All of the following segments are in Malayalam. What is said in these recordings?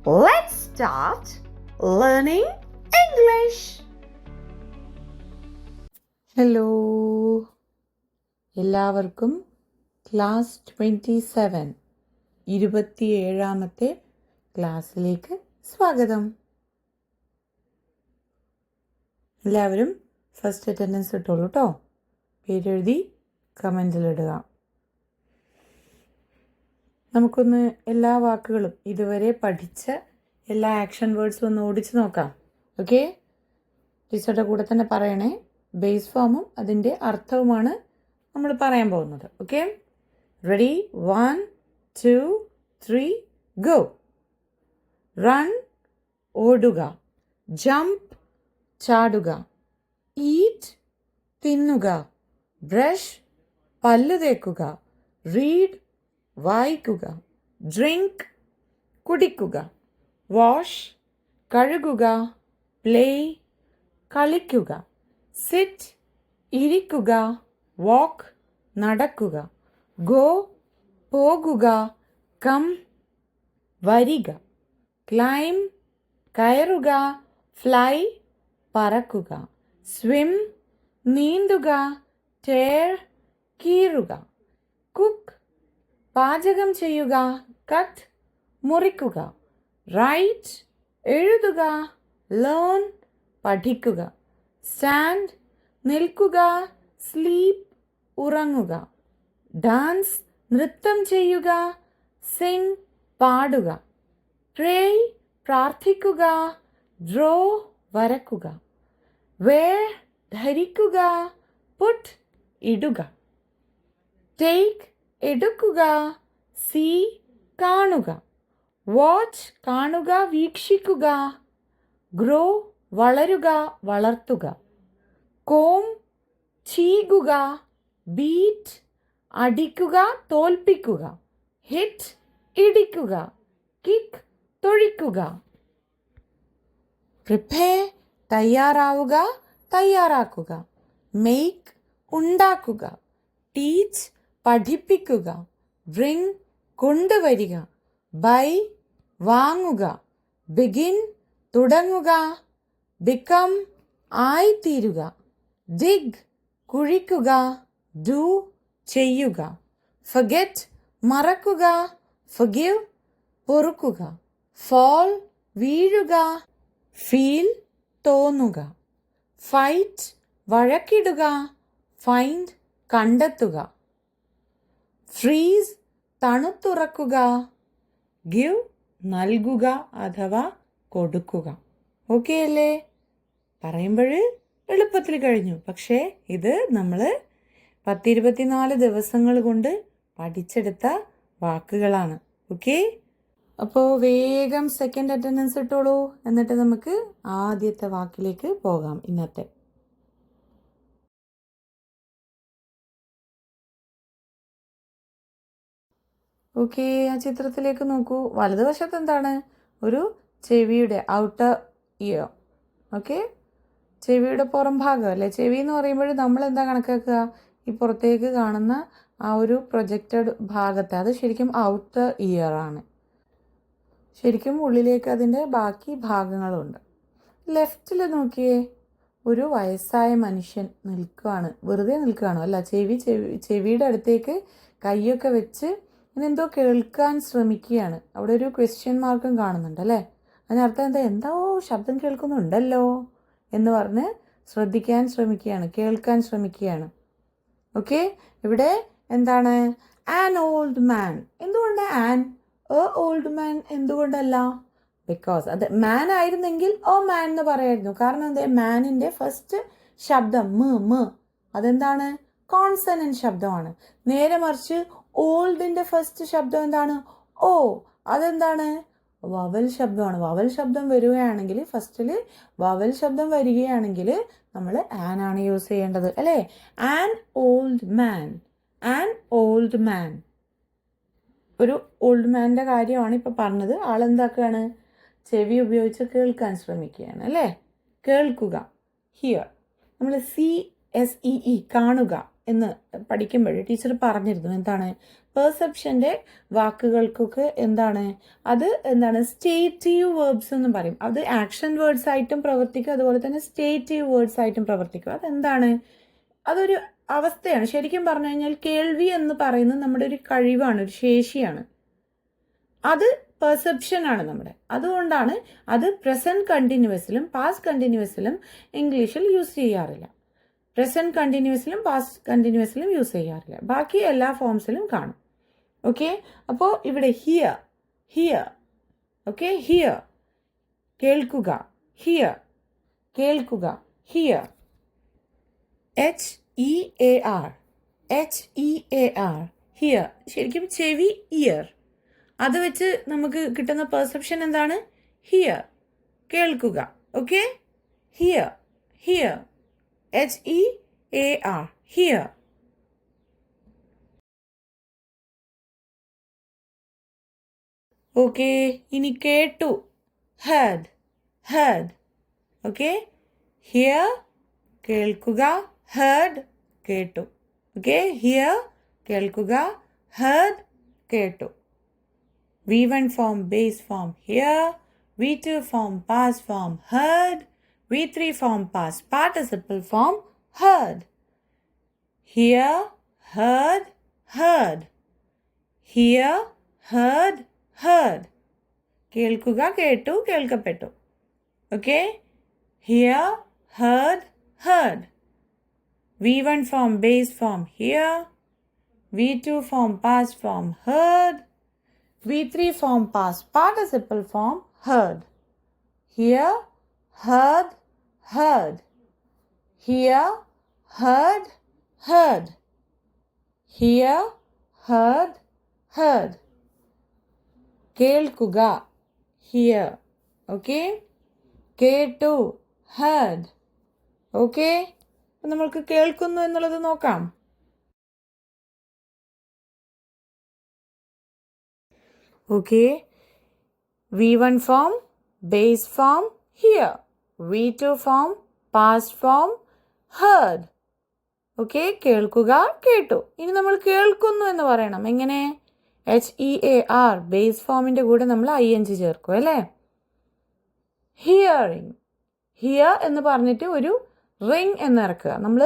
Let's start learning English. Hello, എല്ലാവർക്കും ക്ലാസ് 27 ക്ലാസ്സിലേക്ക് സ്വാഗതം. എല്ലാവരും ഫസ്റ്റ് അറ്റൻഡൻസ് ഇട്ടോളൂ കേട്ടോ. പേരെഴുതി കമൻറ്റിലിടുക. നമുക്കൊന്ന് എല്ലാ വാക്കുകളും ഇതുവരെ പഠിച്ച എല്ലാ ആക്ഷൻ വേർഡ്സും ഒന്ന് ഓടിച്ച് നോക്കാം. ഓക്കെ, ടീച്ചറുടെ കൂടെ തന്നെ പറയണേ. ബേസ് ഫോമും അതിൻ്റെ അർത്ഥവുമാണ് നമ്മൾ പറയാൻ പോകുന്നത്. Okay, ready? 1, 2, 3, ഗോ. റൺ, ഓടുക. ജംപ്, ചാടുക. ഈറ്റ്, തിന്നുക. ബ്രഷ്, പല്ല് തേക്കുക. റീഡ്, വായിക്കുക. ഡ്രിങ്ക്, കുടിക്കുക. വാഷ്, കഴുകുക. പ്ലേ, കളിക്കുക. സിറ്റ്, ഇരിക്കുക. വാക്ക്, നടക്കുക. ഗോ, പോകുക. കം, വരിക. ക്ലൈം, കയറുക. ഫ്ലൈ, പറക്കുക. സ്വിം, നീന്തുക. ടേർ, കീറുക. കുക്ക്, പാചകം ചെയ്യുക. കട്ട്, മുറിക്കുക. റൈറ്റ്, എഴുതുക. ലേൺ, പഠിക്കുക. സ്റ്റാൻഡ്, നിൽക്കുക. സ്ലീപ്പ്, ഉറങ്ങുക. ഡാൻസ്, നൃത്തം ചെയ്യുക. സിംഗ്, പാടുക. പ്രേ, പ്രാർത്ഥിക്കുക. ഡ്രോ, വരക്കുക. വെയർ, ധരിക്കുക. പുട്ട്, ഇടുക. ടേക്ക്, എടുക്കുക. സീ, കാണുക. വാച്ച്, കാണുക, വീക്ഷിക്കുക. ഗ്രോ, വളരുക, വളർത്തുക. കോം, ചീകുക. ബീറ്റ്, അടിക്കുക, തോൽപ്പിക്കുക. ഹിറ്റ്, ഇടിക്കുക. കിക്ക്, തൊഴിക്കുക. പ്രിപ്പയർ, തയ്യാറാവുക, തയ്യാറാക്കുക. മേക്ക്, ഉണ്ടാക്കുക. ടീച്ച്, പഠിപ്പിക്കുക. ബ്രിങ്, കൊണ്ടുവരിക. ബൈ, വാങ്ങുക. ബിഗിൻ, തുടങ്ങുക. ബിക്കം, ആയിത്തീരുക. ഡിഗ്, കുഴിക്കുക. ഡു, ചെയ്യുക. ഫർഗെറ്റ്, മറക്കുക. ഫർഗിവ്, പൊറുക്കുക. ഫോൾ, വീഴുക. ഫീൽ, തോന്നുക. ഫൈറ്റ്, വഴക്കിടുക. ഫൈൻഡ്, കണ്ടെത്തുക. ഫ്രീസ്, തണുത്തുറക്കുക. ഗിവ്, നൽകുക അഥവാ കൊടുക്കുക. ഓക്കെ അല്ലേ? പറയുമ്പോൾ എളുപ്പത്തിൽ കഴിഞ്ഞു. പക്ഷേ ഇത് നമ്മൾ 10-24 ദിവസങ്ങൾ കൊണ്ട് പഠിച്ചെടുത്ത വാക്കുകളാണ്. ഓക്കെ, അപ്പോൾ വേഗം സെക്കൻഡ് അറ്റൻഡൻസ് ഇട്ടോളൂ. എന്നിട്ട് നമുക്ക് ആദ്യത്തെ വാക്കിലേക്ക് പോകാം. ഇന്നത്തെ ഓക്കെ, ആ ചിത്രത്തിലേക്ക് നോക്കൂ. വലതുവശത്ത് എന്താണ്? ഒരു ചെവിയുടെ ഔട്ടർ ഇയർ. ഓക്കെ, ചെവിയുടെ പുറം ഭാഗം അല്ലേ? ചെവി എന്ന് പറയുമ്പോൾ നമ്മൾ എന്താ കണക്കാക്കുക? ഈ പുറത്തേക്ക് കാണുന്ന ആ ഒരു പ്രൊജക്റ്റഡ് ഭാഗത്തെ, അത് ശരിക്കും ഔട്ടർ ഇയർ ആണ്. ശരിക്കും ഉള്ളിലേക്ക് അതിൻ്റെ ബാക്കി ഭാഗങ്ങളുണ്ട്. ലെഫ്റ്റിൽ നോക്കിയേ, ഒരു വയസ്സായ മനുഷ്യൻ നിൽക്കുകയാണ്. വെറുതെ നിൽക്കുകയാണോ? അല്ല, ചെവിയുടെ അടുത്തേക്ക് കൈയൊക്കെ വെച്ച് ഇതെന്തോ കേൾക്കാൻ ശ്രമിക്കുകയാണ്. അവിടെ ഒരു ക്വസ്റ്റ്യൻ മാർക്കും കാണുന്നുണ്ട് അല്ലേ? അതിനർത്ഥം എന്തോ ശബ്ദം കേൾക്കുന്നുണ്ടല്ലോ എന്ന് പറഞ്ഞ് ശ്രദ്ധിക്കാൻ ശ്രമിക്കുകയാണ്, കേൾക്കാൻ ശ്രമിക്കുകയാണ്. ഓക്കെ, ഇവിടെ എന്താണ്? An old man. എന്തുകൊണ്ട് ആൻ? എ ഓൾഡ് മാൻ എന്തുകൊണ്ടല്ല? ബിക്കോസ് അത് മാൻ ആയിരുന്നെങ്കിൽ ഓ മാൻ എന്ന് പറയായിരുന്നു. കാരണം എന്താ? മാനിൻ്റെ ഫസ്റ്റ് ശബ്ദം മ, അതെന്താണ്? കോൺസണന്റ് ശബ്ദമാണ്. നേരെ മറിച്ച് ഓൾഡിൻ്റെ ഫസ്റ്റ് ശബ്ദം എന്താണ്? ഓ, അതെന്താണ്? വവൽ ശബ്ദമാണ്. വവൽ ശബ്ദം വരികയാണെങ്കിൽ, ഫസ്റ്റിൽ വവൽ ശബ്ദം വരികയാണെങ്കിൽ നമ്മൾ ആൻ ആണ് യൂസ് ചെയ്യേണ്ടത് അല്ലേ? An old man, an old മാൻ. ഒരു ഓൾഡ് മാൻ്റെ കാര്യമാണ് ഇപ്പം പറഞ്ഞത്. ആളെന്താക്കുകയാണ്? ചെവി ഉപയോഗിച്ച് കേൾക്കാൻ ശ്രമിക്കുകയാണ് അല്ലേ? കേൾക്കുക, ഹിയർ. നമ്മൾ CSEE കാണുക എന്ന് പഠിക്കുമ്പോൾ ടീച്ചർ പറഞ്ഞിരുന്നു എന്താണ് പെർസെപ്ഷൻ്റെ വാക്കുകൾക്കൊക്കെ എന്താണ് അത് എന്താണ് സ്റ്റേറ്റീവ് വേർബ്സ് എന്ന് പറയും. അത് ആക്ഷൻ വേർഡ്സ് ആയിട്ടും പ്രവർത്തിക്കും, അതുപോലെ തന്നെ സ്റ്റേറ്റീവ് വേർഡ്സ് ആയിട്ടും പ്രവർത്തിക്കും. അതെന്താണ്? അതൊരു അവസ്ഥയാണ്. ശരിക്കും പറഞ്ഞു കഴിഞ്ഞാൽ കേൾവി എന്ന് പറയുന്നത് നമ്മുടെ ഒരു കഴിവാണ്, ഒരു ശേഷിയാണ്. അത് പെർസെപ്ഷൻ ആണ് നമ്മുടെ. അതുകൊണ്ടാണ് അത് പ്രസന്റ് കണ്ടിന്യൂവസിലും പാസ്റ്റ് കണ്ടിന്യൂവസിലും ഇംഗ്ലീഷിൽ യൂസ് ചെയ്യാറില്ല. പ്രസന്റ് കണ്ടിന്യൂവസിലും പാസ്റ്റ് കണ്ടിന്യൂവസിലും യൂസ് ചെയ്യാറില്ല. ബാക്കി എല്ലാ ഫോംസിലും കാണും. ഓക്കെ, അപ്പോൾ ഇവിടെ ഹിയർ ഹിയർ ഓക്കെ, ഹിയർ കേൾക്കുക, ഹിയർ കേൾക്കുക, ഹിയർ HEAR HEAR ഹിയർ. ശരിക്കും ചെവി ഇയർ, അത് വെച്ച് നമുക്ക് കിട്ടുന്ന പെർസെപ്ഷൻ എന്താണ്? ഹിയർ കേൾക്കുക. Okay, here here HEAR here. Okay, ഇനി കേട്ടു heard heard ഓക്കെ, ഹിയർ കേൾക്കുക, heard കേട്ടു. ഓക്കെ, ഹിയർ കേൾക്കുക, heard കേട്ടു. V1 form base form here, V2 form past form heard, V3 form past participle form heard. Hear, heard, heard. Hear, heard, heard. കേൾക്കുക, കേട്ടു, കേൾക്കപ്പെട്ടു. Okay? Hear, heard, heard. V1 form base form here, V2 form past form heard, V3 form past participle form heard. Hear, heard, heard. Hear, heard, heard. Hear, heard, heard. കേൾക്കുക hear. Okay? കേട്ടു heard. Okay? നമ്മൾക്ക് കേൾക്കുന്നു എന്നുള്ളത് നോക്കാം. Okay, V1 form, base form, here. V2 form, past form, heard. Okay, കേൾക്കുക, കേട്ടു. ഇനി നമ്മൾ കേൾക്കുന്നു എന്ന് പറയണം. എങ്ങനെ? HEAR, ബേസ് ഫോമിൻ്റെ കൂടെ നമ്മൾ ING ചേർക്കും അല്ലേ? ഹിയറിങ്. ഹിയർ എന്ന് പറഞ്ഞിട്ട് ഒരു റിങ് എന്ന് ഇറക്കുക. നമ്മൾ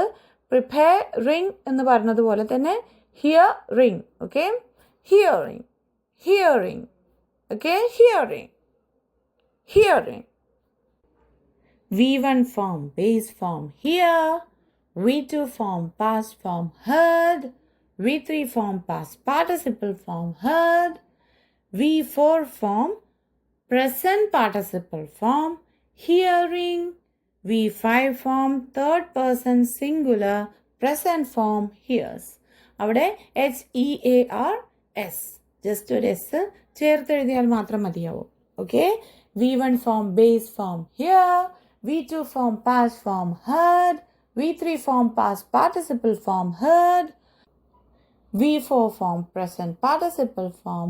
പ്രിപ്പയർ റിങ് എന്ന് പറഞ്ഞതുപോലെ തന്നെ here ring. Okay, hearing hearing. Okay, hearing. Hearing. V1 form, base form here. V2 form, past form heard. V3 form, past participle form heard. V4 form, present participle form hearing. V5 form, third person singular present form hears. അവിടെ HEARS ജസ്റ്റ് ഒരു എസ് ചേർത്തെഴുതിയാൽ മാത്രം മതിയാവും. Okay, V1 form base form here, V2 form past form heard, V3 form past participle form heard, V4 form present participle form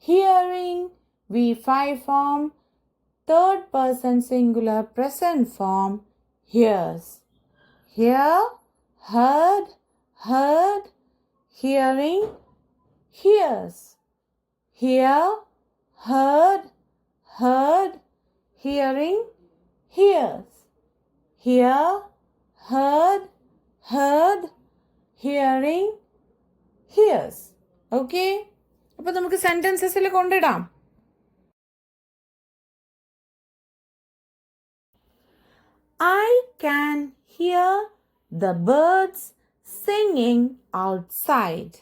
hearing, V5 form third person singular present form here's. Here, heard, heard, hearing, hears. Hear, heard, heard, hearing, hears. Hear, heard, heard, hearing, hears. Okay? അപ്പോൾ നമുക്ക് സെൻറ്റൻസസിൽ കൊണ്ടിടാം. I can hear the birds singing outside.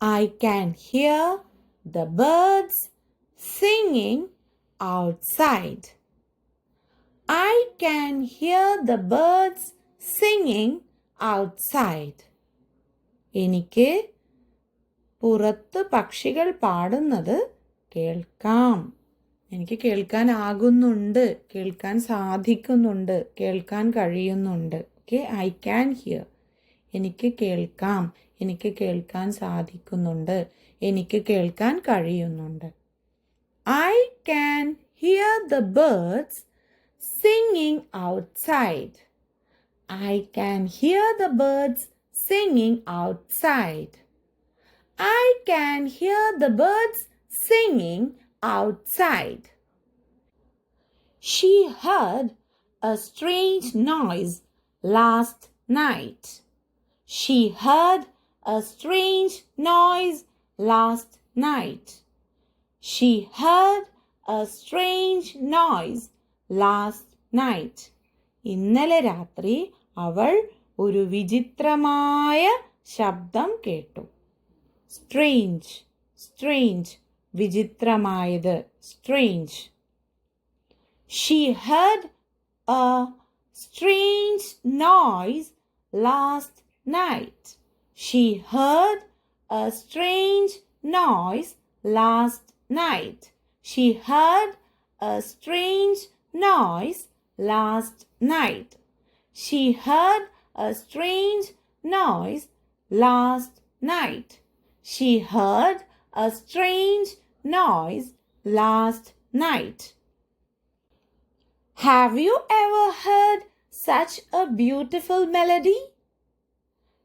I can hear the birds singing outside. I can hear the birds singing outside. എനിക്ക് പുറത്ത് പക്ഷികൾ പാടുന്നത് കേൾക്കാം. എനിക്ക് കേൾക്കാനാകുന്നുണ്ട്, കേൾക്കാൻ സാധിക്കുന്നുണ്ട്, കേൾക്കാൻ കഴിയുന്നുണ്ട്. Okay, I can hear. എനിക്ക് കേൾക്കാം, എനിക്ക് കേൾക്കാൻ സാധിക്കുന്നുണ്ട്, എനിക്ക് കേൾക്കാൻ കഴിയുന്നുണ്ട്. I can hear the birds singing outside. I can hear the birds singing outside. I can hear the birds singing outside. She heard a strange noise last night. She heard a strange noise last night. She heard a strange noise last night. ഇന്നലെ രാത്രി അവൾ ഒരു വിചിത്രമായ ശബ്ദം കേട്ടു. സ്ട്രേഞ്ച്, സ്ട്രേഞ്ച്, വിചിത്രമായത്, strange. She heard a strange noise last night. She heard a strange noise last night. She heard a strange noise last night. She heard a strange noise last night. She heard a strange noise last night. Have you ever heard such a beautiful melody?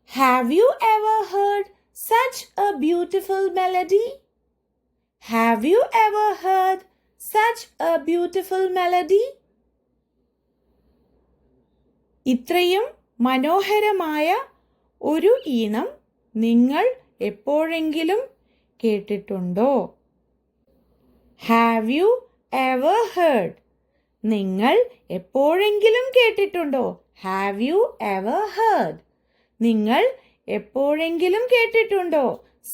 Have you ever heard such a beautiful melody? Have you ever heard such a beautiful melody? ഇത്രയും മനോഹരമായ ഒരു ഈണം നിങ്ങൾ എപ്പോഴെങ്കിലും കേട്ടിട്ടുണ്ടോ? Have you ever heard? നിങ്ങൾ എപ്പോഴെങ്കിലും കേട്ടിട്ടുണ്ടോ? Have you ever heard? നിങ്ങൾ എപ്പോഴെങ്കിലും കേട്ടിട്ടുണ്ടോ?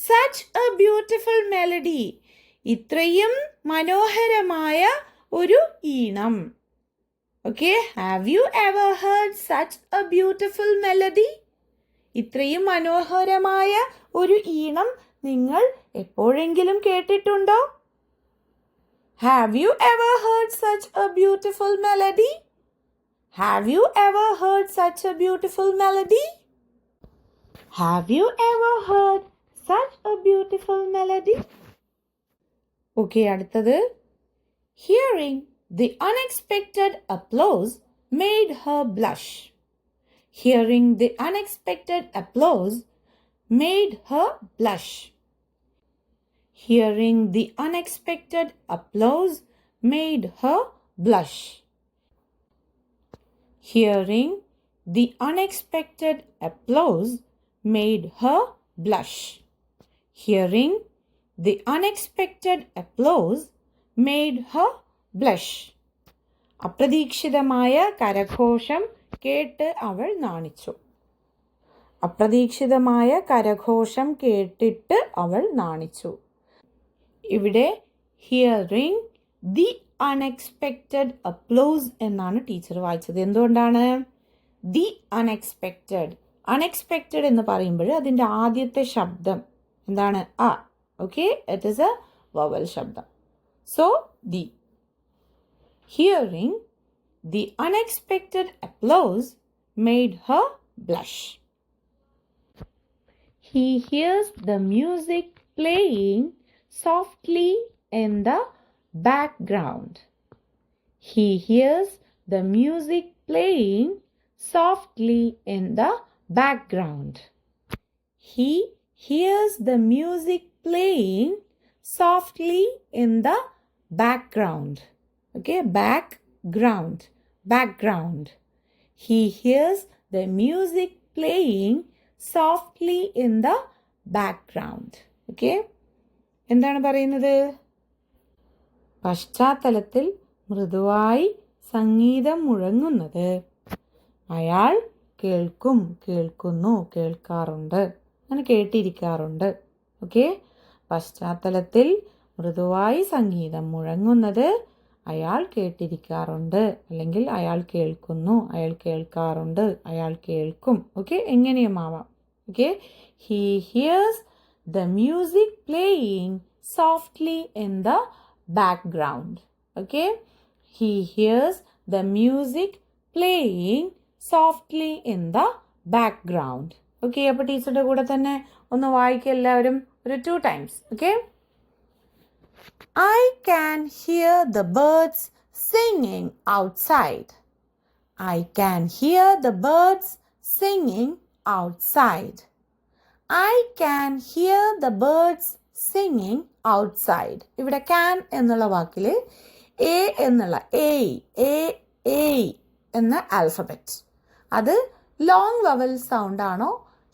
Such a beautiful melody. ഇത്രയും മനോഹരമായ ഒരു ഈണം. Okay, have you ever heard such a beautiful melody? ഇത്രയും മനോഹരമായ ഒരു ഈണം നിങ്ങൾ എപ്പോഴെങ്കിലും കേട്ടിട്ടുണ്ടോ? Have you ever heard such a beautiful melody? Have you ever heard such a beautiful melody? Have you ever heard such a beautiful melody? Okay, അടുത്തത്. Hearing the unexpected applause made her blush. Hearing the unexpected applause made her blush. Hearing the unexpected applause made her blush. Hearing the unexpected applause made her blush. Hearing the unexpected applause made her blush. അപ്രതീക്ഷിതമായ കരഘോഷം കേട്ട് അവൾ നാണിച്ചു. അപ്രതീക്ഷിതമായ കരഘോഷം കേട്ടിട്ട് അവൾ നാണിച്ചു. ഇവിടെ ഹിയറിംഗ് ദി അൺഎക്സ്പെക്റ്റഡ് അപ്ലോസ് എന്നാണ് ടീച്ചർ വായിച്ചത്. എന്തുകൊണ്ടാണ്? The unexpected. അൺഎക്സ്പെക്റ്റഡ് എന്ന് പറയുമ്പോൾ അതിൻ്റെ ആദ്യത്തെ ശബ്ദം എന്താണ്? അ. Okay, it is a vowel ശബ്ദം. So the. Hearing the unexpected applause made her blush. He hears the music playing softly in the background. He hears the music playing softly in the background. He hears the music playing softly in the background. Okay, background, background. He hears the music playing softly in the background. Okay, എന്താണ് പറയുന്നത്? പശ്ചാത്തലത്തിൽ മൃദുവായി സംഗീതം മുഴങ്ങുന്നത് അയാൾ കേൾക്കും, കേൾക്കുന്നു, കേൾക്കാറുണ്ട്, അങ്ങനെ കേട്ടിരിക്കാറുണ്ട്. ഓക്കെ, പശ്ചാത്തലത്തിൽ മൃദുവായി സംഗീതം മുഴങ്ങുന്നത് അയാൾ കേട്ടിരിക്കാറുണ്ട്, അല്ലെങ്കിൽ അയാൾ കേൾക്കുന്നു, അയാൾ കേൾക്കാറുണ്ട്, അയാൾ കേൾക്കും. ഓക്കെ, എങ്ങനെയുമാവാം. Okay, he hears the music playing softly in the background. Okay, he hears the music playing softly in the background. Okay, അപ്പോൾ ടീച്ചറുടെ കൂടെ തന്നെ ഒന്ന് വായിക്കുക എല്ലാവരും ഒരു 2 times. Okay, I can hear the birds singing outside. I can hear the birds singing outside. I can hear the birds singing outside. ഇവിടെ can എന്നുള്ള വാക്കിൽ a എന്നുള്ള a എന്ന ആൽഫബറ്റ് അത് ലോങ് വവൽ സൗണ്ട് ആണോ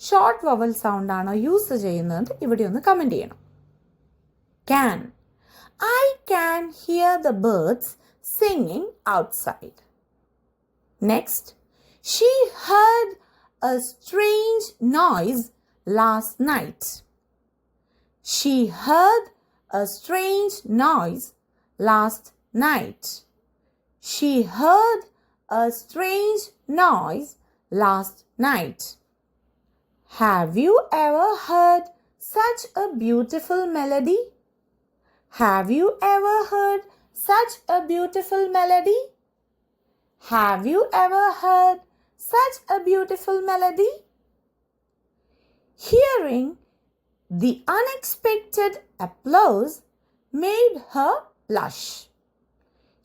ഷോർട്ട് വവൽ സൗണ്ട് ആണോ യൂസ് ചെയ്യുന്നത് ഇവിടെ ഒന്ന് കമൻറ്റ് ചെയ്യണം. Can. I can hear the birds singing outside. Next, she heard a strange noise last night. She heard a strange noise last night. She heard a strange noise last night. Have you ever heard such a beautiful melody? Have you ever heard such a beautiful melody? Have you ever heard such a beautiful melody? Hearing the unexpected applause made her blush.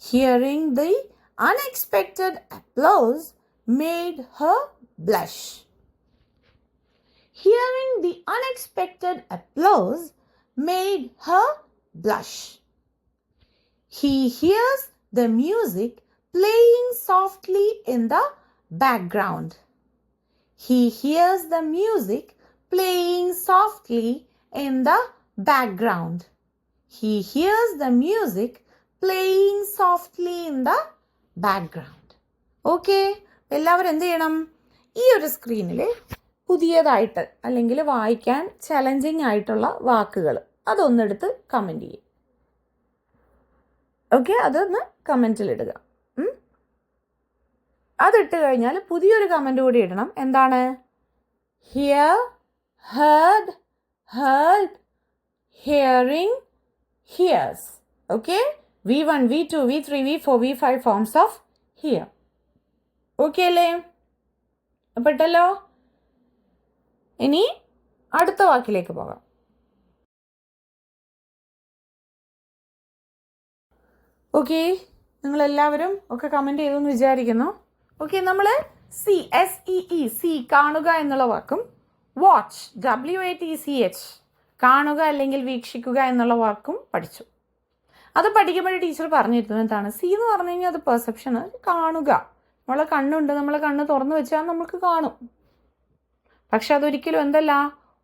Hearing the unexpected applause made her blush. Hearing the unexpected applause made her blush. He hears the music playing softly in the background. He hears the music playing softly in the background. He hears the music playing softly in the background. Okay, എല്ലാവരും എന്ത് ചെയ്യണം? ഈ ഒരു സ്ക്രീനിൽ പുതിയതായിട്ട് അല്ലെങ്കിൽ വായിക്കാൻ ചലഞ്ചിങ് ആയിട്ടുള്ള വാക്കുകൾ അതൊന്നെടുത്ത് കമൻറ്റ് ചെയ്യും. ഓക്കെ, അതൊന്ന് കമൻറ്റിലിടുക. അതിട്ട് കഴിഞ്ഞാൽ പുതിയൊരു കമൻറ്റ് കൂടി ഇടണം. എന്താണ്? Here, heard, heard, hearing, here's. Okay, V1, V2, V3, V4, V5 forms of here. Okay അല്ലേ? പെട്ടല്ലോ. ഇനി അടുത്ത വാക്കിലേക്ക് പോകാം. ഓക്കെ, നിങ്ങളെല്ലാവരും ഒക്കെ കമൻറ്റ് ചെയ്തെന്ന് വിചാരിക്കുന്നു. ഓക്കെ, നമ്മൾ സി കാണുക എന്നുള്ള വാക്കും വാച്ച് WATCH കാണുക അല്ലെങ്കിൽ വീക്ഷിക്കുക എന്നുള്ള വാക്കും പഠിച്ചു. അത് പഠിക്കുമ്പോൾ ടീച്ചർ പറഞ്ഞിരുന്നത് എന്താണ്? സി എന്ന് പറഞ്ഞു കഴിഞ്ഞാൽ അത് പെർസെപ്ഷൻ, കാണുക. നമ്മളെ കണ്ണുണ്ട്, നമ്മളെ കണ്ണ് തുറന്നു വെച്ചാൽ നമുക്ക് കാണും. പക്ഷെ അതൊരിക്കലും എന്തല്ല,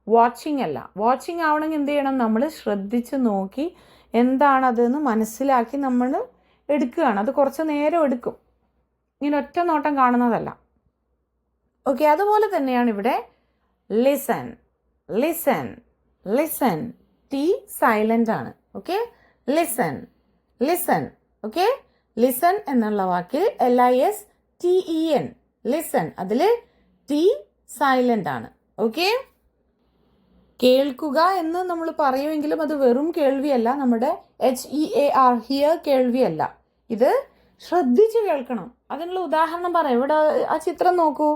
വാച്ചിങ് അല്ല. വാച്ചിങ് ആവണമെങ്കിൽ എന്ത് ചെയ്യണം? നമ്മൾ ശ്രദ്ധിച്ച് നോക്കി എന്താണതെന്ന് മനസ്സിലാക്കി നമ്മൾ എടുക്കുകയാണ്. അത് കുറച്ച് നേരം എടുക്കും, ഇങ്ങനെ ഒറ്റ നോട്ടം കാണുന്നതല്ല. ഓക്കെ, അതുപോലെ തന്നെയാണ് ഇവിടെ listen, listen, listen. T silent ആണ്. Okay, listen, listen. Okay, listen എന്നുള്ള വാക്കിൽ LISTEN, ലിസൺ, അതിൽ ടി സൈലൻ്റ് ആണ്. ഓക്കെ, കേൾക്കുക എന്ന് നമ്മൾ പറയുമെങ്കിലും അത് വെറും കേൾവിയല്ല, നമ്മുടെ HEAR ഹിയർ കേൾവിയല്ല. ഇത് ശ്രദ്ധിച്ച് കേൾക്കണം. അതിനുള്ള ഉദാഹരണം പറയാം. ഇവിടെ ആ ചിത്രം നോക്കൂ.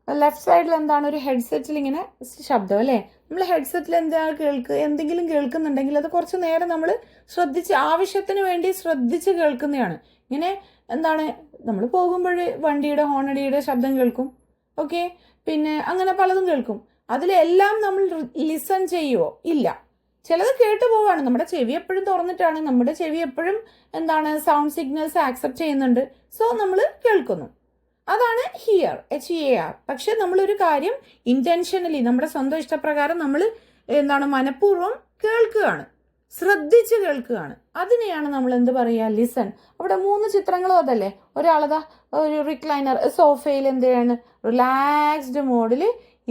ലെഫ്റ്റ് സൈഡിൽ എന്താണ്? ഒരു ഹെഡ്സെറ്റിൽ ഇങ്ങനെ ശബ്ദം അല്ലേ? നമ്മൾ ഹെഡ്സെറ്റിൽ എന്തെങ്കിലും കേൾക്കുന്നുണ്ടെങ്കിൽ അത് കുറച്ച് നേരം നമ്മൾ ശ്രദ്ധിച്ച്, ആവശ്യത്തിന് വേണ്ടി ശ്രദ്ധിച്ച് കേൾക്കുന്നതാണ്. ഇങ്ങനെ എന്താണ്, നമ്മൾ പോകുമ്പോൾ വണ്ടിയുടെ ഹോണടിയുടെ ശബ്ദം കേൾക്കും. ഓക്കെ, പിന്നെ അങ്ങനെ പലതും കേൾക്കും. അതിലെല്ലാം നമ്മൾ ലിസൺ ചെയ്യുമോ? ഇല്ല. ചിലത് കേട്ടു പോവാണ്. നമ്മുടെ ചെവി എപ്പോഴും തുറന്നിട്ടാണ്. നമ്മുടെ ചെവി എപ്പോഴും എന്താണ്, സൗണ്ട് സിഗ്നൽസ് ആക്സെപ്റ്റ് ചെയ്യുന്നുണ്ട്. സോ നമ്മൾ കേൾക്കുന്നു. അതാണ് ഹിയർ, HEAR. പക്ഷെ നമ്മളൊരു കാര്യം ഇന്റൻഷനലി, നമ്മുടെ സ്വന്തം ഇഷ്ടപ്രകാരം നമ്മൾ എന്താണ്, മനഃപൂർവ്വം കേൾക്കുകയാണ്, ശ്രദ്ധിച്ച് കേൾക്കുകയാണ്. അതിനെയാണ് നമ്മൾ എന്ത് പറയുക? ലിസൺ. അവിടെ 3 ചിത്രങ്ങളും അതല്ലേ. ഒരാളതാ ഒരു റിക്ലൈനർ സോഫയിൽ എന്ത് ചെയ്യാണ്, റിലാക്സ്ഡ് മോഡിൽ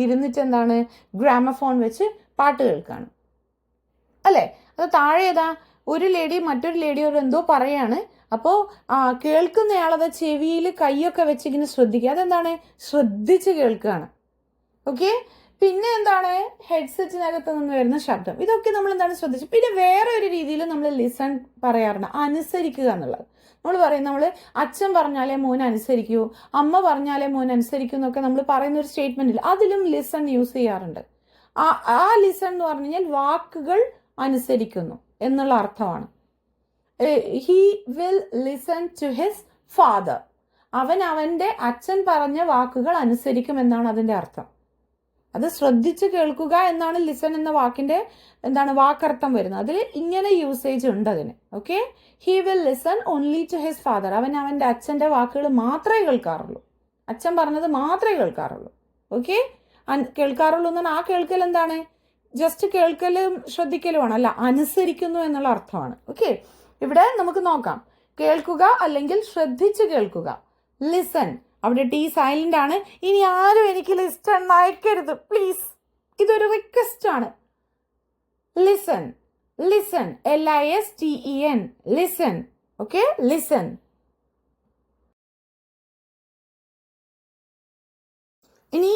ഇരുന്നിട്ട് എന്താണ്, ഗ്രാമഫോൺ വെച്ച് പാട്ട് കേൾക്കുകയാണ് അല്ലേ? അത് താഴെ ഏതാ, ഒരു ലേഡി മറ്റൊരു ലേഡിയോട് എന്തോ പറയാണ്. അപ്പോൾ കേൾക്കുന്നയാളത് ചെവിയിൽ കൈയൊക്കെ വെച്ച് ഇങ്ങനെ ശ്രദ്ധിക്കുക. അതെന്താണ്, ശ്രദ്ധിച്ച് കേൾക്കുകയാണ്. ഓക്കെ, പിന്നെ എന്താണ്, ഹെഡ്സെറ്റിനകത്ത് നിന്ന് വരുന്ന ശബ്ദം. ഇതൊക്കെ നമ്മൾ എന്താണ് ശ്രദ്ധിച്ചു. പിന്നെ വേറെ ഒരു രീതിയിൽ നമ്മൾ ലിസൺ പറയാറുണ്ട്, അനുസരിക്കുക എന്നുള്ളത്. നമ്മൾ പറയും, നമ്മൾ അച്ഛൻ പറഞ്ഞാലേ മോൻ അനുസരിക്കൂ, അമ്മ പറഞ്ഞാലേ മോൻ അനുസരിക്കൂ എന്നൊക്കെ നമ്മൾ പറയുന്ന ഒരു സ്റ്റേറ്റ്മെന്റിൽ അതിലും ലിസൺ യൂസ് ചെയ്യാറുണ്ട്. ആ ലിസൺ എന്ന് പറഞ്ഞു കഴിഞ്ഞാൽ വാക്കുകൾ അനുസരിക്കുന്നു എന്നുള്ള അർത്ഥമാണ്. He will listen to his father. അവൻ അവൻ്റെ അച്ഛൻ പറഞ്ഞ വാക്കുകൾ അനുസരിക്കും എന്നാണ് അതിൻ്റെ അർത്ഥം. അത് ശ്രദ്ധിച്ച് കേൾക്കുക എന്നാണ് ലിസൺ എന്ന വാക്കിന്റെ വാക്കർത്ഥം വരുന്നത്. അതിൽ ഇങ്ങനെ യൂസേജ് ഉണ്ട് അതിന്. Okay, he will listen only to his father. അവന്റെ അച്ഛന്റെ വാക്കുകൾ മാത്രമേ കേൾക്കാറുള്ളൂ. അച്ഛൻ പറഞ്ഞത് മാത്രമേ കേൾക്കാറുള്ളൂ. ഓക്കെ, കേൾക്കാറുള്ളൂ എന്നാണ്. ആ കേൾക്കൽ എന്താണ്? ജസ്റ്റ് കേൾക്കലും ശ്രദ്ധിക്കലുമാണ്, അല്ല അനുസരിക്കുന്നു എന്നുള്ള അർത്ഥമാണ്. ഓക്കെ, ഇവിടെ നമുക്ക് നോക്കാം. കേൾക്കുക അല്ലെങ്കിൽ ശ്രദ്ധിച്ച് കേൾക്കുക. ലിസൺ, അവിടെ ടി സൈലന്റ് ആണ്. ഇനി ആരും എനിക്ക് ലിസൺ അയക്കരുത് പ്ലീസ്, ഇതൊരു റിക്വസ്റ്റ് ആണ്. Listen, listen, LISTEN, listen. Okay, listen. ഇനി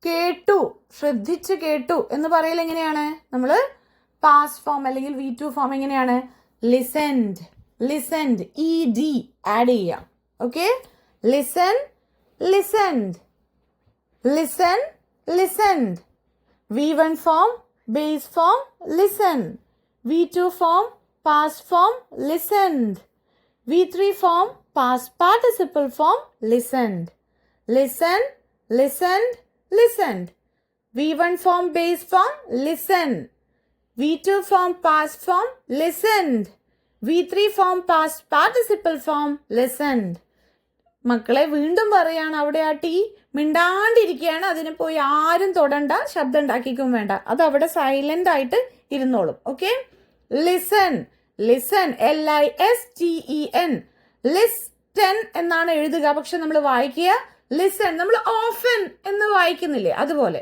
കേട്ടു, ശ്രദ്ധിച്ച് കേട്ടു എന്ന് പറയൽ എങ്ങനെയാണ്? നമ്മൾ പാസ്റ്റ് ഫോം അല്ലെങ്കിൽ V2 ഫോം എങ്ങനെയാണ്? ലിസൻഡ്, ലിസൻഡ്, ED ആഡ് ചെയ്യാം. Okay, listen, listened, listen, listened. V1 form base form listen. V2 form past form listened. V3 form past participle form listened. Listen, listened, listened. V1 form base form listen. V2 form past form listened. V3 form past participle form listened. മക്കളെ വീണ്ടും പറയാണ്, അവിടെ ആ ടി മിണ്ടാണ്ടിരിക്കുകയാണ്. അതിനെ പോയി ആരും തൊടണ്ട, ശബ്ദം ഉണ്ടാക്കിക്കും വേണ്ട. അത് അവിടെ സൈലന്റ് ആയിട്ട് ഇരുന്നോളും. Okay, listen, listen, LISTEN, Liston എന്നാണ് എഴുതുക. പക്ഷെ നമ്മൾ വായിക്കുക ലിസൺ. നമ്മൾ ഓഫൻ എന്ന് വായിക്കുന്നില്ലേ, അതുപോലെ.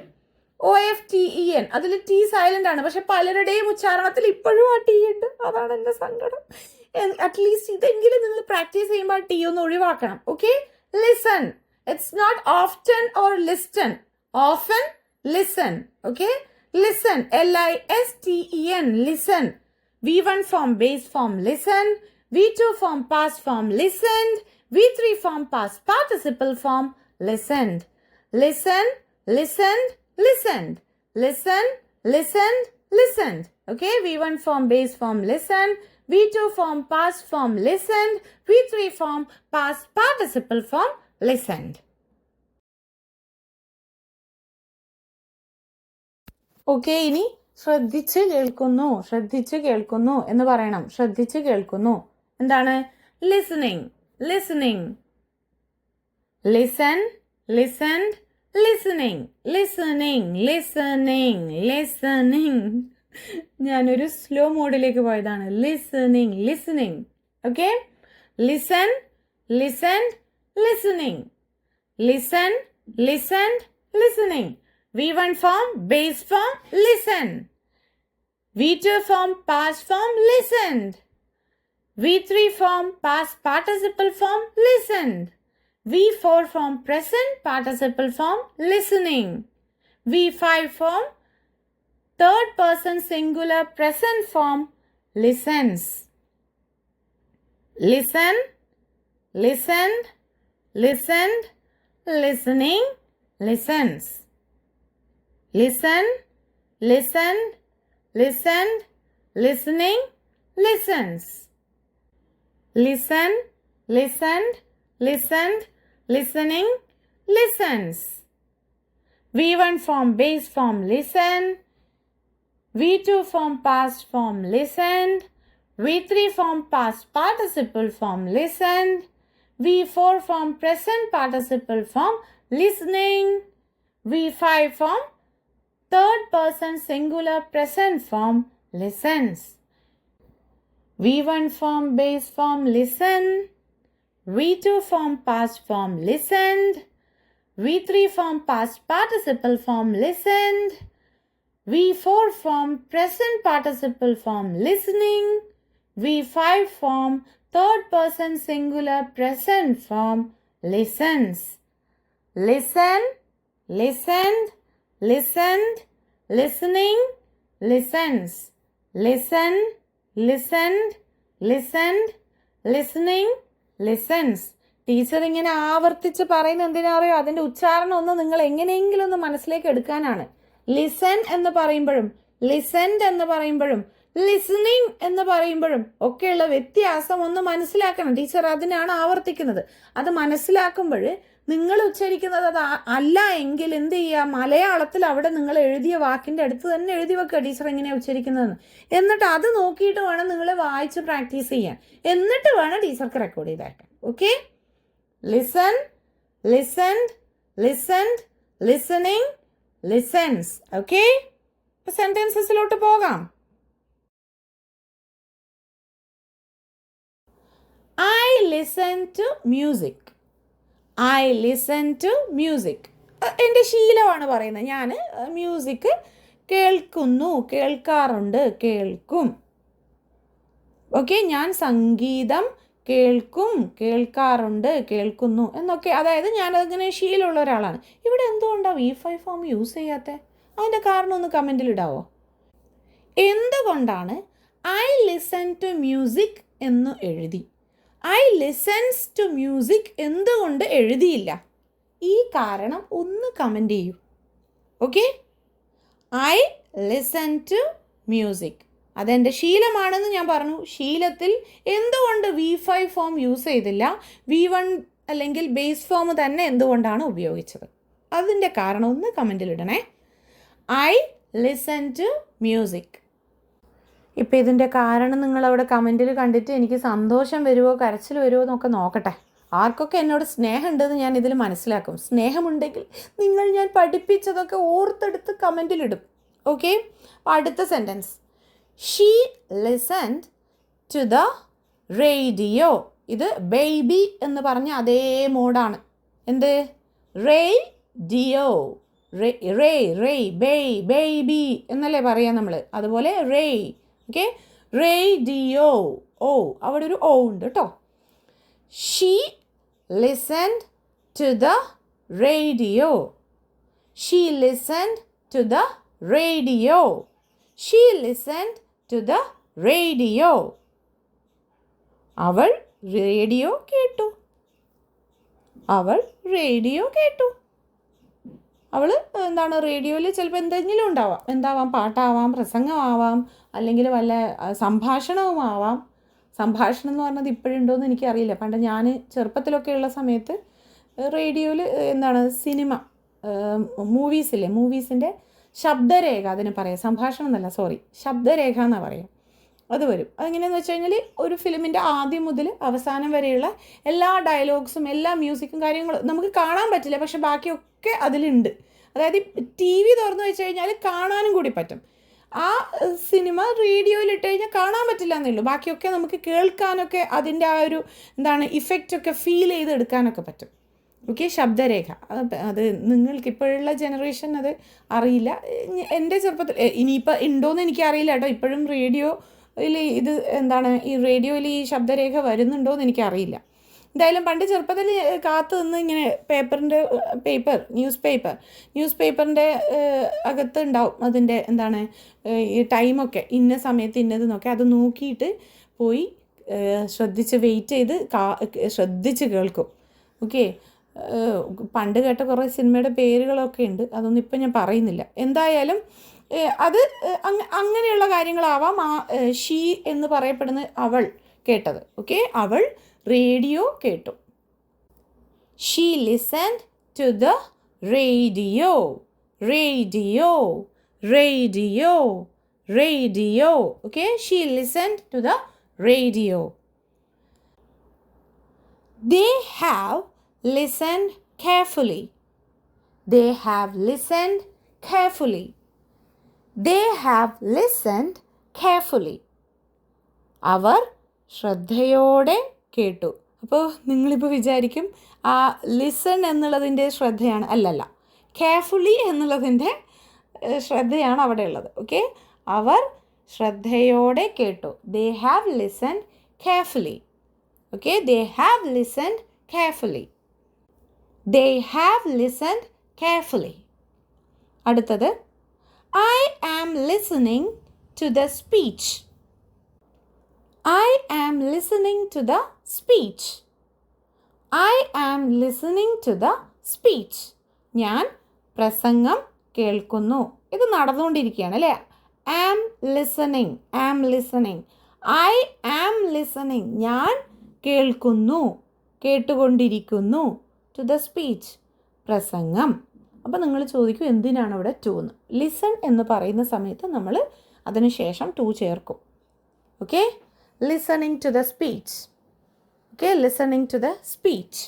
OFTEN, അതിൽ ടി സൈലന്റ് ആണ്. പക്ഷെ പലരുടെയും ഉച്ചാരണത്തിൽ ഇപ്പോഴും ആ ടി ഉണ്ട്. അതാണ് എന്റെ സങ്കടം. അറ്റ്ലീസ്റ്റ് ഇതെങ്കിലും നിങ്ങൾ പ്രാക്ടീസ് ചെയ്യുമ്പോൾ ആ ടി ഒന്ന് ഒഴിവാക്കണം. Okay, listen. It's not often or Liston. Often, listen. Okay, listen, LISTEN, listen. V1 form base form listen. V2 form past form listened. V3 form past participle form listened. Listen, listened, listened. Listen, listened, listened. Okay, V1 form base form listen. V2 form past form listened. V3 form past participle form listened. Okay, ഇനി ശ്രദ്ധിച്ച് കേൾക്കുന്നു, ശ്രദ്ധിച്ച് കേൾക്കുന്നു എന്ന് പറയണം. ശ്രദ്ധിച്ച് കേൾക്കുന്നു എന്താണ്? Listening, listening. Listen, listened, listening, listening, listening, listening. ഞാനൊരു സ്ലോ മോഡിലേക്ക് പോയതാണ്. Listening, listening. Okay, listen, listened, listening. Listen, listened, listening. V1 form base form listen. V2 form past form listened. V3 form past participle form listened. V4 form present participle form listening. V5 form third person singular present form listens. Listen, listened, listened, listening, listens. Listen, listened, listened, listening, listens. Listen, listened, listened, listening, listens. V1 form base form listen. V2 form past form listened. V3 form past participle form listened. V4 form present participle form listening. V5 form third person singular present form listens. V1 form base form listen. V2 form past form listened. V3 form past participle form listened. V4 form present participle form listening. V5 form third person singular present form listens. Listen, listened, listened, listening, listens. Listen, listened, listened, listening, listens. Teacher ഇങ്ങനെ ആവർത്തിച്ച് പറയുന്ന എന്തിനാ അറിയോ? അതിന്റെ ഉച്ചാരണം ഒന്ന് നിങ്ങൾ എങ്ങനെയെങ്കിലും ഒന്ന് മനസ്സിലേക്ക് എടുക്കാനാണ്. ലിസൺ എന്ന് പറയുമ്പോഴും ലിസൻഡ് എന്ന് പറയുമ്പോഴും ലിസണിങ് എന്ന് പറയുമ്പോഴും ഒക്കെയുള്ള വ്യത്യാസം ഒന്ന് മനസ്സിലാക്കണം. ടീച്ചർ അതിനാണ് ആവർത്തിക്കുന്നത്. അത് മനസ്സിലാക്കുമ്പോൾ നിങ്ങൾ ഉച്ചരിക്കുന്നത് അത് അല്ല എങ്കിൽ എന്ത് ചെയ്യുക, മലയാളത്തിൽ അവിടെ നിങ്ങൾ എഴുതിയ വാക്കിൻ്റെ അടുത്ത് തന്നെ എഴുതി വെക്കുക ടീച്ചർ എങ്ങനെയാണ് ഉച്ചരിക്കുന്നതെന്ന്. എന്നിട്ട് അത് നോക്കിയിട്ട് വേണം നിങ്ങൾ വായിച്ച് പ്രാക്ടീസ് ചെയ്യാൻ. എന്നിട്ട് വേണം ടീച്ചർക്ക് റെക്കോർഡ് ചെയ്തേക്കാൻ. Okay, listen, listened, listened, listening, listens. Okay, ഇപ്പോൾ സെൻറ്റൻസസിലോട്ട് പോകാം. I listen to music. I listen to music. എൻ്റെ ശീലമാണ് പറയുന്നത്. ഞാൻ മ്യൂസിക് കേൾക്കുന്നു, കേൾക്കാറുണ്ട്, കേൾക്കും. ഓക്കെ, ഞാൻ സംഗീതം കേൾക്കും, കേൾക്കാറുണ്ട്, കേൾക്കുന്നു എന്നൊക്കെ. അതായത് ഞാനതിങ്ങനെ ശീലമുള്ള ഒരാളാണ്. ഇവിടെ എന്തുകൊണ്ടാണ് V5 ഫോം യൂസ് ചെയ്യാത്തത്? അതിൻ്റെ കാരണം ഒന്ന് കമൻറ്റിലിടാവോ? എന്തുകൊണ്ടാണ് I listen to music എന്ന് എഴുതി, I listens to music എന്തുകൊണ്ട് എഴുതിയില്ല? ഈ കാരണം ഒന്ന് കമൻറ്റ് ചെയ്യൂ. Okay, I listen to music അതെൻ്റെ ശീലമാണെന്ന് ഞാൻ പറഞ്ഞു. ശീലത്തിൽ എന്തുകൊണ്ട് V5 ഫോം യൂസ് ചെയ്തില്ല, V1 അല്ലെങ്കിൽ ബേസ് ഫോം തന്നെ എന്തുകൊണ്ടാണ് ഉപയോഗിച്ചത്? അതിൻ്റെ കാരണം ഒന്ന് കമൻറ്റിലിടണേ. I listen to music. ഇപ്പോൾ ഇതിൻ്റെ കാരണം നിങ്ങളവിടെ കമൻറ്റിൽ കണ്ടിട്ട് എനിക്ക് സന്തോഷം വരുമോ കരച്ചിൽ വരുമോ എന്നൊക്കെ നോക്കട്ടെ. ആർക്കൊക്കെ എന്നോട് സ്നേഹമുണ്ടെന്ന് ഞാൻ ഇതിൽ മനസ്സിലാക്കും. സ്നേഹമുണ്ടെങ്കിൽ നിങ്ങൾ ഞാൻ പഠിപ്പിച്ചതൊക്കെ ഓർത്തെടുത്ത് കമൻറ്റിലിടും. ഓക്കെ, അടുത്ത sentence. She listened to the radio. ഇത് ബേബി എന്ന് പറഞ്ഞ അതേ മോഡാണ്. എന്ത്? റേഡിയോ. ബേബി എന്നല്ലേ പറയാം നമ്മൾ. അതുപോലെ ഓക്കെ, റേഡിയോ. ഓ, അവിടെ ഒരു ഓ ഉണ്ട് കേട്ടോ. She listened to the radio. She listened to the radio. She listened to the radio. അവൾ റേഡിയോ കേട്ടു. അവൾ റേഡിയോ കേട്ടു. അവൾ എന്താണ്, റേഡിയോയിൽ ചിലപ്പോൾ എന്തെങ്കിലും എന്താവാം, പാട്ടാവാം, പ്രസംഗമാവാം, അല്ലെങ്കിൽ വല്ല സംഭാഷണവുമാവാം. സംഭാഷണം എന്ന് പറഞ്ഞത് ഇപ്പോഴുണ്ടോയെന്ന് എനിക്കറിയില്ല. പണ്ട് ഞാൻ ചെറുപ്പത്തിലൊക്കെ ഉള്ള സമയത്ത് റേഡിയോയിൽ എന്താണ്, സിനിമ, മൂവീസില്ലേ, മൂവീസിൻ്റെ ശബ്ദരേഖ, അതിന് പറയാം, സംഭാഷണം എന്നല്ല, സോറി, ശബ്ദരേഖ എന്നാണ് പറയുക. അത് വരും. അതെങ്ങനെയാണെന്ന് വെച്ച് കഴിഞ്ഞാൽ ഒരു ഫിലിമിൻ്റെ ആദ്യം മുതൽ അവസാനം വരെയുള്ള എല്ലാ ഡയലോഗ്സും എല്ലാ മ്യൂസിക്കും കാര്യങ്ങളും നമുക്ക് കാണാൻ പറ്റില്ല, പക്ഷെ ബാക്കിയൊക്കെ അതിലുണ്ട്. അതായത് TV തുറന്നു വെച്ച് കഴിഞ്ഞാൽ കാണാനും കൂടി പറ്റും. ആ സിനിമ റേഡിയോയിൽ ഇട്ട് കഴിഞ്ഞാൽ കാണാൻ പറ്റില്ല എന്നേ ഉള്ളൂ. ബാക്കിയൊക്കെ നമുക്ക് കേൾക്കാനൊക്കെ അതിൻ്റെ ആ ഒരു എന്താണ് ഇഫക്റ്റൊക്കെ ഫീൽ ചെയ്തെടുക്കാനൊക്കെ പറ്റും. ഓക്കെ, ശബ്ദരേഖ. അത് നിങ്ങൾക്ക് ഇപ്പോഴുള്ള ജനറേഷൻ അത് അറിയില്ല. എൻ്റെ ചെറുപ്പത്തിൽ ഇനിയിപ്പോൾ ഉണ്ടോയെന്ന് എനിക്കറിയില്ല കേട്ടോ. ഇപ്പോഴും റേഡിയോയിൽ ഇത് എന്താണ്, ഈ റേഡിയോയിൽ ഈ ശബ്ദരേഖ വരുന്നുണ്ടോയെന്ന് എനിക്കറിയില്ല. എന്തായാലും പണ്ട് ചെറുപ്പത്തിൽ കാത്തു നിന്ന് ഇങ്ങനെ ന്യൂസ് പേപ്പറിൻ്റെ അകത്ത് ഉണ്ടാവും അതിൻ്റെ എന്താണ് ഈ ടൈമൊക്കെ, ഇന്ന സമയത്ത് ഇന്നതെന്നൊക്കെ. അത് നോക്കിയിട്ട് പോയി ശ്രദ്ധിച്ച് വെയിറ്റ് ചെയ്ത് ശ്രദ്ധിച്ച് കേൾക്കും. ഓക്കെ, പണ്ട് കേട്ട കുറേ സിനിമയുടെ പേരുകളൊക്കെ ഉണ്ട്, അതൊന്നും ഇപ്പം ഞാൻ പറയുന്നില്ല. എന്തായാലും അത് അങ്ങനെയുള്ള കാര്യങ്ങളാവാം. ഷീ എന്ന് പറയപ്പെടുന്ന അവൾ കേട്ടത്. ഓക്കെ, അവൾ റേഡിയോ കേട്ടു. She listened to the radio. Radio, radio, radio. Okay, she listened to the radio. They have listened carefully. They have listened carefully. They have listened carefully. അവർ ശ്രദ്ധയോടെ കേട്ടു. അപ്പോൾ നിങ്ങളിപ്പോൾ വിചാരിക്കും ആ ലിസൺ എന്നുള്ളതിൻ്റെ ശ്രദ്ധയാണ്. അല്ലല്ല, കെയർഫുള്ളി എന്നുള്ളതിൻ്റെ ശ്രദ്ധയാണ് അവിടെ ഉള്ളത്. ഓക്കെ, അവർ ശ്രദ്ധയോടെ കേട്ടു. They have listened carefully. Okay, they have listened carefully. They have listened carefully. അടുത്തത്, I am listening to the speech. I am listening to the speech. I am listening to the speech. ഞാൻ പ്രസംഗം കേൾക്കുന്നു. ഇത് നടന്നുകൊണ്ടിരിക്കുകയാണ് അല്ലേ? am listening. I am listening. ഞാൻ കേൾക്കുന്നു, കേട്ടുകൊണ്ടിരിക്കുന്നു. To the speech. പ്രസംഗം. അപ്പോൾ നിങ്ങൾ ചോദിക്കും എന്തിനാണ് ഇവിടെ ടു എന്ന്. ലിസൺ എന്ന് പറയുന്ന സമയത്ത് നമ്മൾ അതിന് ശേഷം ടു ചേർക്കും. Okay, listening to the speech. Okay, listening to the speech.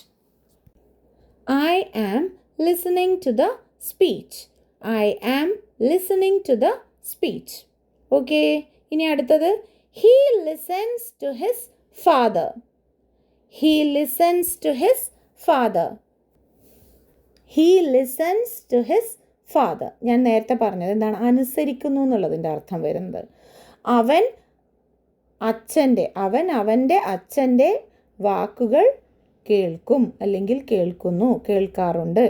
I am listening to the speech. I am listening to the speech. Okay, ഇനി അടുത്തത് he listens to his father. He listens to his father. He listens to his father. ഞാൻ നേരത്തെ പറഞ്ഞത് എന്താണ് അനുസരിക്കുന്നു എന്നുള്ളതിൻ്റെ അർത്ഥം വരുന്നത്. അവൻ അവൻ്റെ അച്ഛൻ്റെ വാക്കുകൾ കേൾക്കും അല്ലെങ്കിൽ കേൾക്കുന്നു, കേൾക്കാറുണ്ട്.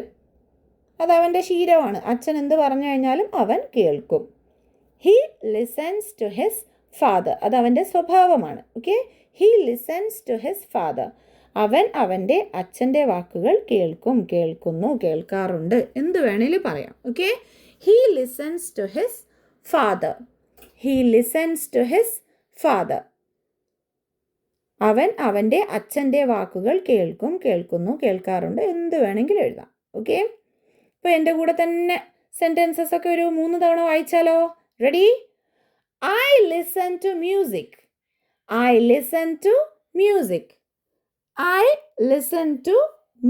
അതവൻ്റെ ശീലമാണ്. അച്ഛൻ എന്ത് പറഞ്ഞു കഴിഞ്ഞാലും അവൻ കേൾക്കും. He listens to his father. അതവൻ്റെ സ്വഭാവമാണ്. Okay, he listens to his father. അവൻ അവൻ്റെ അച്ഛൻ്റെ വാക്കുകൾ കേൾക്കും, കേൾക്കുന്നു, കേൾക്കാറുണ്ട്, എന്ത് വേണേലും പറയാം. Okay, he listens to his father. He listens to his father. അവൻ അവൻ്റെ അച്ഛൻ്റെ വാക്കുകൾ കേൾക്കും, കേൾക്കുന്നു, കേൾക്കാറുണ്ട്, എന്ത് വേണമെങ്കിലും എഴുതാം. ഓക്കെ, ഇപ്പോൾ എൻ്റെ കൂടെ തന്നെ സെൻറ്റൻസസ് ഒക്കെ ഒരു 3 തവണ വായിച്ചാലോ? Ready? I listen to music. I listen to music. I listen to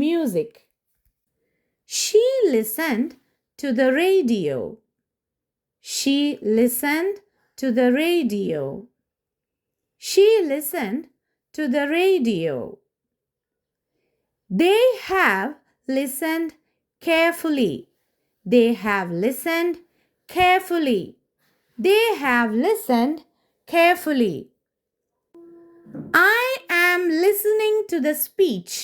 music. She listened to the radio. She listened to the radio. She listened to the radio. They have listened carefully. They have listened carefully. They have listened carefully. I am listening to the speech.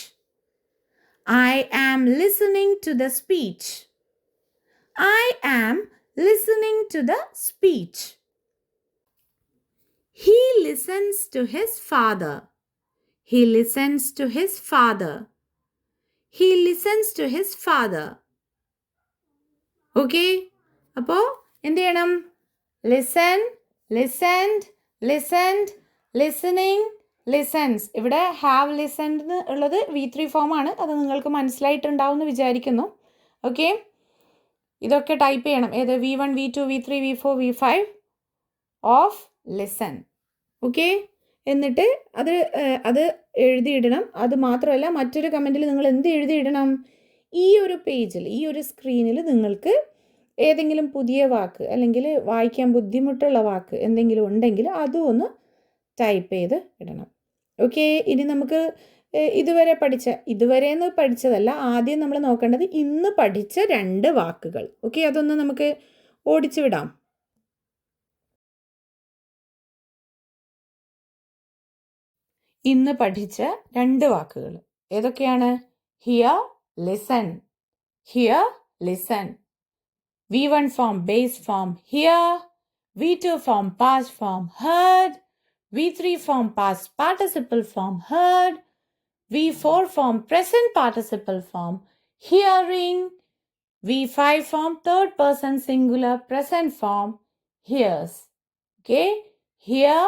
I am listening to the speech. I am listening to the speech. He listens to his father. He listens to his father. He listens to his father. Okay? അപ്പോൾ എന്ത് ചെയ്യണം? Listen, listened, listened, listening, listens. ഇവിടെ ഹാവ് ലിസൺഡ് ഉള്ളത് V3 ഫോമാണ്. അത് നിങ്ങൾക്ക് മനസ്സിലായിട്ടുണ്ടാവും എന്ന് വിചാരിക്കുന്നു. ഓക്കെ, ഇതൊക്കെ ടൈപ്പ് ചെയ്യണം. ഏത് V1, V2, V3, V4, V5 of listen. Okay, എന്നിട്ട് അത് എഴുതിയിടണം. അത് മാത്രമല്ല, മറ്റൊരു കമൻറ്റിൽ നിങ്ങൾ എന്ത് എഴുതിയിടണം? ഈ ഒരു പേജിൽ, ഈ ഒരു സ്ക്രീനിൽ നിങ്ങൾക്ക് ഏതെങ്കിലും പുതിയ വാക്ക് അല്ലെങ്കിൽ വായിക്കാൻ ബുദ്ധിമുട്ടുള്ള വാക്ക് എന്തെങ്കിലും ഉണ്ടെങ്കിൽ അതും ഒന്ന് ടൈപ്പ് ചെയ്ത് ഇടണം. ഓക്കെ, ഇനി നമുക്ക് ഇതുവരെയെന്ന് പഠിച്ചതല്ല, ആദ്യം നമ്മൾ നോക്കേണ്ടത് ഇന്ന് പഠിച്ച 2 വാക്കുകൾ. ഓക്കെ, അതൊന്ന് നമുക്ക് ഓടിച്ചു വിടാം. ഇന്ന് പഠിച്ച 2 വാക്കുകൾ ഏതൊക്കെയാണ്? Here, listen. Here, listen. V1 form base form hear. V2 form past form heard. V3 form past participle form heard. V4 form present participle form hearing. V5 form third person singular present form hears. Okay, hear,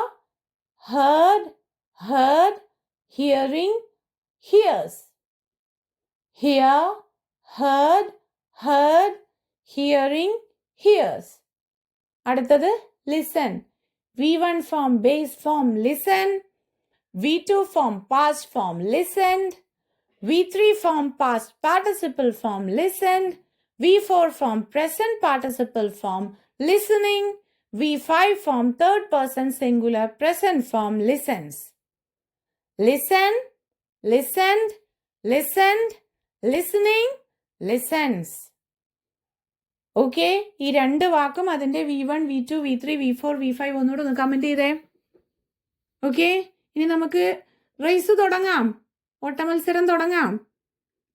heard, heard, hearing, hears. Hear, heard, heard, hearing, hears. അടുത്തത് listen. V1 form base form listen. V2 form past form listened. V3 form past participle form listened. V4 form present participle form listening. V5 form third person singular present form listens. Listen, listened, listened, listening, listens. Okay, ഈ 2 വാക്കും അതിൻ്റെ V1, V2, V3, V4, V5 ഒന്നുകൂടെ ഒന്ന് കമൻറ്റ് ചെയ്തേ. ഓക്കെ, ഇനി നമുക്ക് റേസ് തുടങ്ങാം, ഓട്ടമത്സരം തുടങ്ങാം.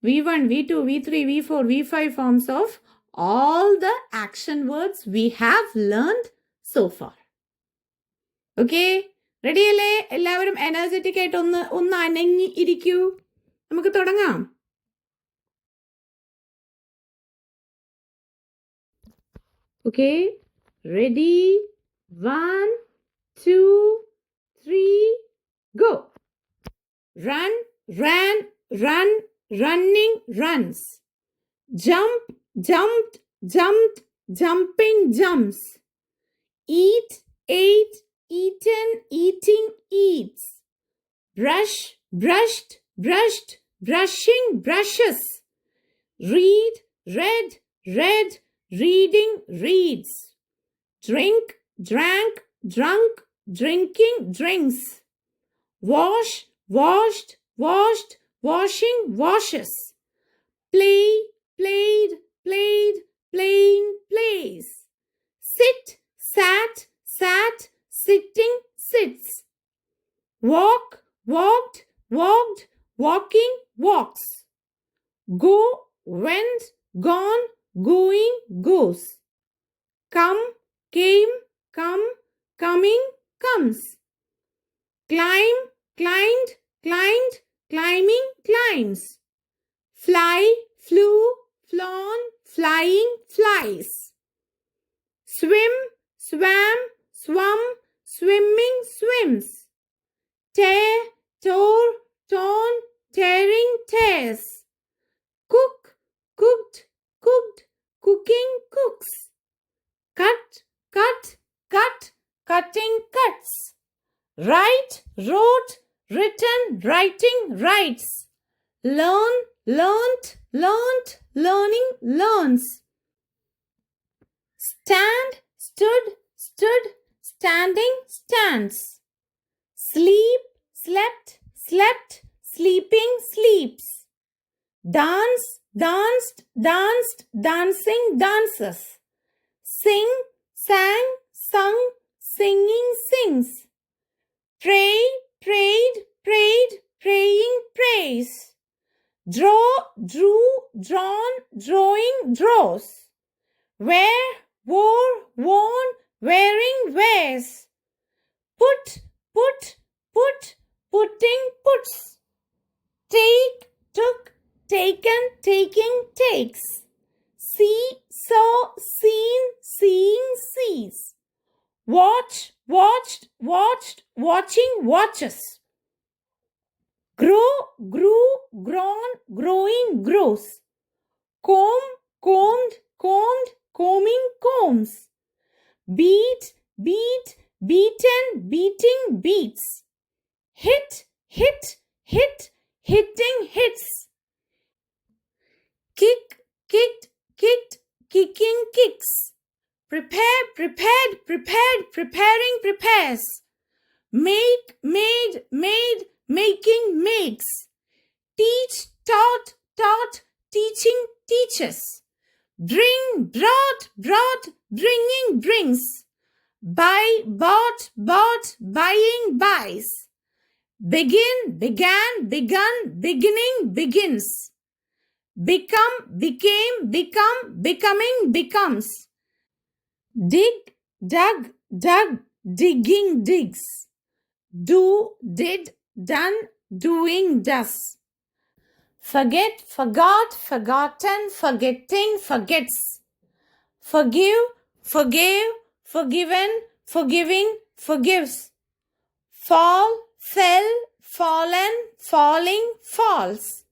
V1, V2, V3, V4, V5 forms of all the action words we have learned so far. Okay, ready അല്ലേ? എല്ലാവരും എനർജറ്റിക് ആയിട്ട് ഒന്ന് അനങ്ങി ഇരിക്കൂ. നമുക്ക് തുടങ്ങാം. Okay, ready? 1, 2, 3, go. Run, ran, run, running, runs. Jump, jumped, jumped, jumping, jumps. Eat, ate, eaten, eating, eats. Brush, brushed, brushed, brushing, brushes. Read, read, read, reading, reads. Drink, drank, drunk, drinking, drinks. Wash, washed, washed, washing, washes. Play, played, played, playing, plays. Sit, sat, sat, sitting, sits. Walk, walked, walked, walking, walks. Go, went, gone, going, goes. Come, came, come, coming, comes. Climb, climbed, climbed, climbing, climbs. Fly, flew, flown, flying, flies. Swim, swam, swum, swimming, swims. Tear, tore, torn, tearing, tears. Cook, cooked, cooked, cooking, cooks. Cut, cut, cut, cutting, cuts. Write, wrote, written, writing, writes. Learn, learnt, learnt, learning, learns. Stand, stood, stood, standing, stands. Sleep, slept, slept, sleeping, sleeps. Dance, danced, danced, dancing, dances. Sing, sang, sung, singing, sings. Pray, prayed, prayed, praying, prays. Draw, drew, drawn, drawing, draws. Wear, wore, worn, wearing, wears. Put, put, put, putting, puts. Take, took, taken, taking, takes. See, saw, seen, seeing, sees. Watch, watched, watched, watching, watches. Grow, grew, grown, growing, grows. Comb, combed, combed, combing, combs. Beat, beat, beaten, beating, beats. Hit, hit, hit, hitting, hits. Kick, kicked, kicked, kicking, kicks. Prepare, prepared, prepared, preparing, prepares. Make, made, made, making, makes. Teach, taught, taught, teaching, teaches. Bring, brought, brought, bringing, brings. Buy, bought, bought, buying, buys. Begin, began, begun, beginning, begins. Become, became, become, becoming, becomes. Dig, dug, dug, digging, digs. Do, did, done, doing, does. Forget, forgot, forgotten, forgetting, forgets. Forgive, forgave, forgiven, forgiving, forgives. Fall, fell, fallen, falling, falls.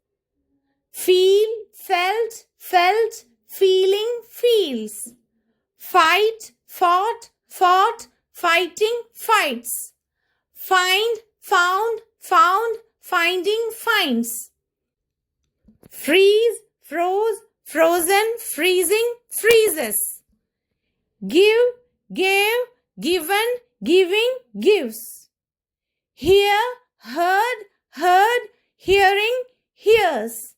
Feel, felt, felt, feeling, feels. Fight, fought, fought, fighting, fights. Find, found, found, finding, finds. Freeze, froze, frozen, freezing, freezes. Give, gave, given, giving, gives. Hear, heard, heard, hearing, hears.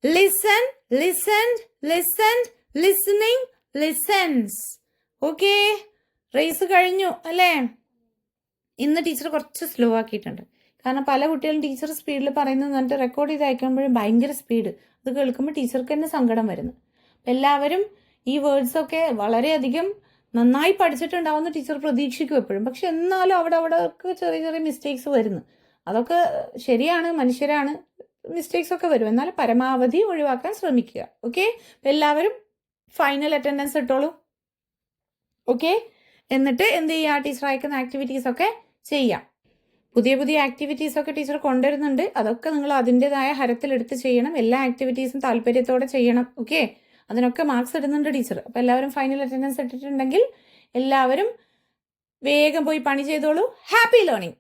Listen, listened, listened, listening, listens. Okay, race കഴിഞ്ഞു അല്ലേ? ഇന്ന് ടീച്ചർ കുറച്ച് സ്ലോ ആക്കിയിട്ടുണ്ട്. കാരണം പല കുട്ടികളും ടീച്ചർ സ്പീഡിൽ പറയുന്നത് എന്നിട്ട് റെക്കോർഡ് ചെയ്ത് അയക്കുമ്പോഴും ഭയങ്കര സ്പീഡ്. അത് കേൾക്കുമ്പോൾ ടീച്ചർക്ക് തന്നെ സങ്കടം വരുന്നു. അപ്പം എല്ലാവരും ഈ വേർഡ്സൊക്കെ വളരെയധികം നന്നായി പഠിച്ചിട്ടുണ്ടാവുമെന്ന് ടീച്ചർ പ്രതീക്ഷിക്കും എപ്പോഴും. പക്ഷെ എന്നാലും അവിടെ ഒക്കെ ചെറിയ ചെറിയ മിസ്റ്റേക്സ് വരുന്നു. അതൊക്കെ ശരിയാണ്, മനുഷ്യരാണ്, മിസ്റ്റേക്സ് ഒക്കെ വരും. എന്നാൽ പരമാവധി ഒഴിവാക്കാൻ ശ്രമിക്കുക. ഓക്കെ, അപ്പം എല്ലാവരും ഫൈനൽ അറ്റൻഡൻസ് ഇട്ടോളൂ. ഓക്കെ, എന്നിട്ട് എന്ത് ചെയ്യുക, ടീച്ചർ അയക്കുന്ന ആക്ടിവിറ്റീസ് ഒക്കെ ചെയ്യാം. പുതിയ പുതിയ ആക്ടിവിറ്റീസൊക്കെ ടീച്ചർ കൊണ്ടുവരുന്നുണ്ട്. അതൊക്കെ നിങ്ങൾ അതിൻ്റെതായ ഹരത്തിലെടുത്ത് ചെയ്യണം. എല്ലാ ആക്ടിവിറ്റീസും താല്പര്യത്തോടെ ചെയ്യണം. ഓക്കെ, അതിനൊക്കെ മാർക്സ് ഇടുന്നുണ്ട് ടീച്ചർ. അപ്പോൾ എല്ലാവരും ഫൈനൽ അറ്റൻഡൻസ് ഇട്ടിട്ടുണ്ടെങ്കിൽ എല്ലാവരും വേഗം പോയി പണി ചെയ്തോളൂ. Happy learning.